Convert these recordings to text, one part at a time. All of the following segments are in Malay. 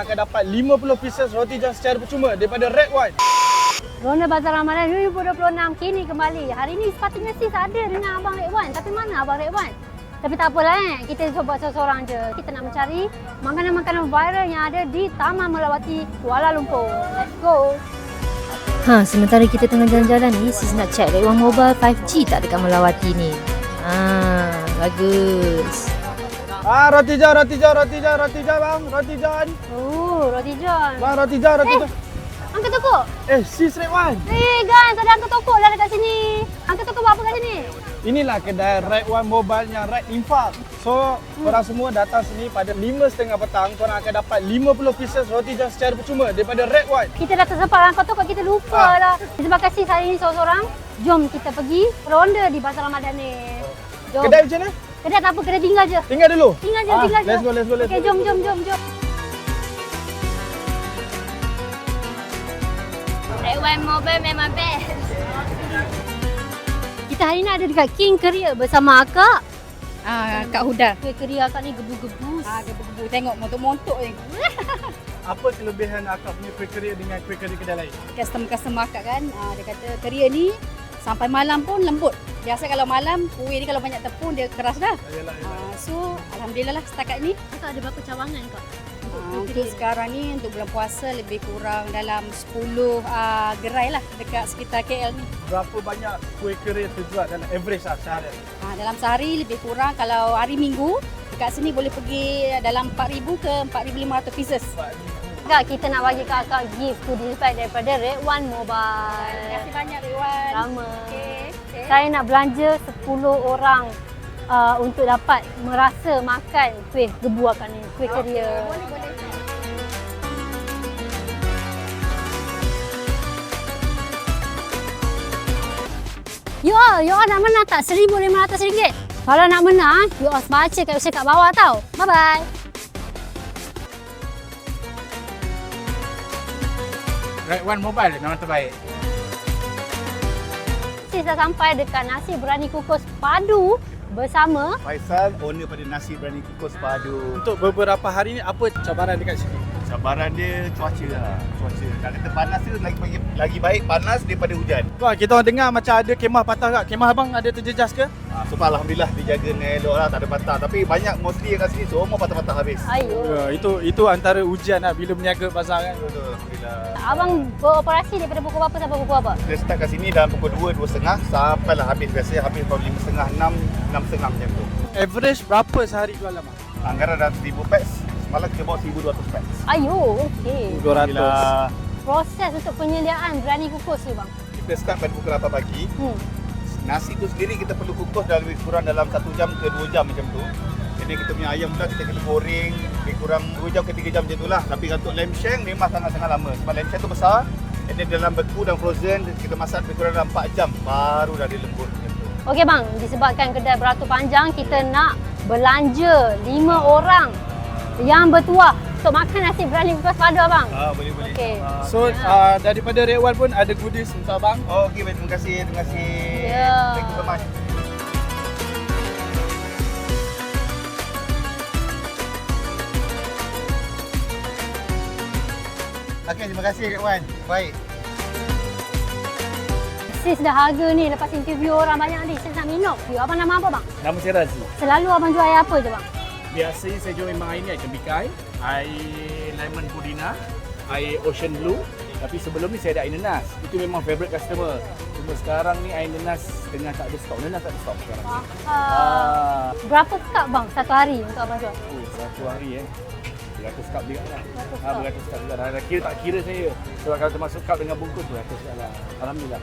akan dapat 50 pieces roti john secara percuma daripada Red One. Ronda Bazar Ramadan 2026 kini kembali. Hari ini sepatutnya sis ada dengan Abang Red One. Tapi mana Abang Red One? Tapi tak apalah kita cuba seorang je. Kita nak mencari makanan-makanan viral yang ada di Taman Melawati Kuala Lumpur. Let's go! Sementara kita tengah jalan-jalan ni, sis nak check Red One Mobile 5G tak dekat Melawati ni. Bagus. Roti john bang, roti john. Roti john. Bang, roti john. Angkat tokok. Sis Red One. Guys, ada angkat tokok lah dekat sini. Angkat tokok buat apa kat sini? Inilah kedai Red One Mobile yang right infak. So, korang semua datang sini pada 5.30 petang, korang akan dapat 50 pieces roti john secara percuma daripada Red One. Kita dah tersempat angkat tokok, kita lupa lah. Disebabkan sis hari ini seorang-seorang, jom kita pergi ronda di Bazar Ramadan ni. Jom. Kedai macam mana? Kedai tak apa, kedai tinggal je. Tinggal dulu? Tinggal je. Let's go. Okay, jom. Red One Mobile memang best. Kita hari ni ada dekat King Career bersama akak. Kak Huda. Career akak ni gebu-gebu. Gebu-gebu. Tengok montok-montok ni. Apa kelebihan akak punya kuih kering dengan kuih kering kedai lain? Customer akak kan, dia kata career ni sampai malam pun lembut. Biasa kalau malam, kuih ni kalau banyak tepung dia keras dah. Yalah. So, alhamdulillah lah setakat ni. Akak ada berapa cawangan kak? Untuk sekarang ni, untuk bulan puasa lebih kurang dalam 10 gerai lah dekat sekitar KL ni. Berapa banyak kuih kering terjual dalam average sehari? Dalam sehari lebih kurang, kalau hari Minggu, dekat sini boleh pergi dalam 4,000 ke 4,500 pieces. Kak, kita nak bagi kakak gift goodie bag daripada Red One Mobile. Terima kasih banyak Red One. Sama. Okay. Saya nak belanja 10 orang untuk dapat merasa makan kuih gebu akak ni, kuih Career. Boleh. You all nak menang tak? RM1,500. Kalau nak menang, you all baca kat website kat bawah tau. Bye-bye. Red One Mobile memang terbaik. Sis dah sampai dekat nasi berani kukus padu bersama Faisal, owner pada nasi berani kukus padu. Untuk beberapa hari ni, apa cabaran dekat sini? Cabaran dia cuaca lah. Cuaca. Nak kata panas tu lagi baik panas daripada hujan. Wah, kita orang dengar macam ada kemah patah kak. Kemah abang ada terjejas ke? So alhamdulillah dijaga dengan elok lah, tak ada patah. Tapi banyak mostly kat sini semua patah-patah habis. ayo. Itu antara ujian lah bila berniaga pasar kan. Betul, alhamdulillah. Abang beroperasi daripada pukul berapa sampai pukul apa? Kita start kat sini dalam pukul 2, 2.30 sampailah habis. Biasanya habis pukul 5.30, 6, 6.30 macam tu. Average berapa sehari jual abang? Anggaran dalam 1,000 packs. Semalam kita bawa 1,200 packs. Ayo, okey. 200. Proses untuk penyediaan berani kukus ni bang. Kita start pada pukul 8 pagi. Nasi tu sendiri kita perlu kukus dalam lebih kurang dalam 1 jam ke 2 jam macam tu. Jadi kita punya ayam pula kita kena goreng lebih kurang 2 jam ke 3 jam macam tu lah. Tapi untuk lamb shank memang sangat-sangat lama. Sebab lamb shank tu besar. Jadi dalam beku dan frozen kita masak lebih kurang dalam 4 jam baru dah dia lembut macam tu. Okey bang, disebabkan kedai beratur panjang, kita nak belanja 5 orang yang bertuah untuk makan nasi berani kukus padu abang. Boleh. Okey. So daripada Red One pun ada goodies untuk abang. Okey, baik, terima kasih. Ya. Thank you so much. Okey, terima kasih Red One. Baik. Sis dah harga ni lepas interview orang banyak ni. Sis nak minum. Abang nama apa bang? Nama saya Razi. Selalu abang jual air apa je bang? Biasanya saya jual memang air ni, air tembikai, air lemon pudina, air ocean blue. Tapi sebelum ni saya ada air nenas. Itu memang favourite customer. Cuma sekarang ni air nenas tengah tak ada stok. Nenas tak ada stok sekarang. Berapa cup bang satu hari untuk abang jual? Satu hari 100 cup juga lah. 100 cup juga lah. Tak kira saya. Sebab kalau termasuk cup dengan bungkus 100 juga lah. Alhamdulillah.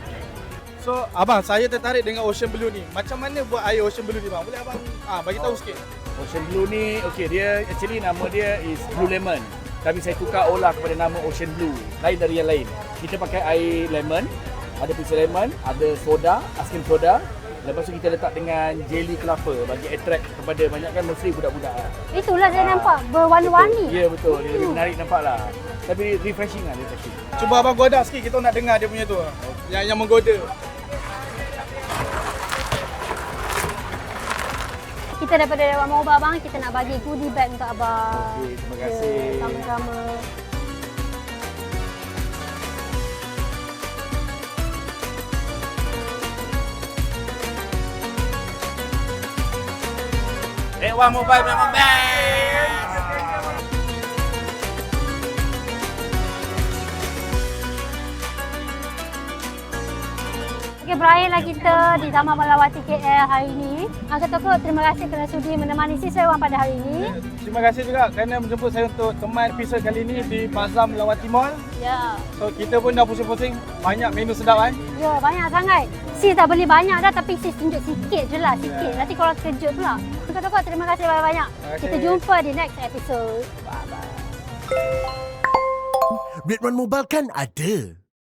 So abang, saya tertarik dengan Ocean Blue ni. Macam mana buat air Ocean Blue ni bang? Boleh abang bagi tahu sikit? Ocean Blue ni, okey, dia actually nama dia is Blue Lemon. Tapi saya tukar olah kepada nama Ocean Blue. Lain dari yang lain. Kita pakai air lemon, ada pisang lemon, ada soda, asam soda. Lepas tu kita letak dengan jelly kelapa bagi attract kepada banyak kan mesti budak-budak lah. Itulah saya nampak berwarna-warni. Ya betul, dia lebih menarik nampak lah. Tapi refreshing lah, refreshing. Cuba abang goda sikit, kita nak dengar dia punya tu. Yang menggoda. Kita daripada Red One Mobile bang, kita nak bagi goodie bag untuk abang. Okey, terima kasih. Sama-sama. Red One Mobile memang best. Okey, berakhirlah kita di Taman Melawati KL hari ini. Uncle Toko, terima kasih kerana sudi menemani si Red One pada hari ini. Terima kasih juga kerana menjemput saya untuk teman episod kali ini di Bazar Melawati Mall. Ya. So kita pun dah pusing-pusing banyak menu sedap kan. Ya, banyak sangat. Sis dah beli banyak dah tapi sis tunjuk sikit je lah, sikit. Nanti korang terkejut pula. Uncle Toko, terima kasih banyak-banyak. kasih. Kita jumpa di next episode. Bye-bye. Red One Mobile kan ada.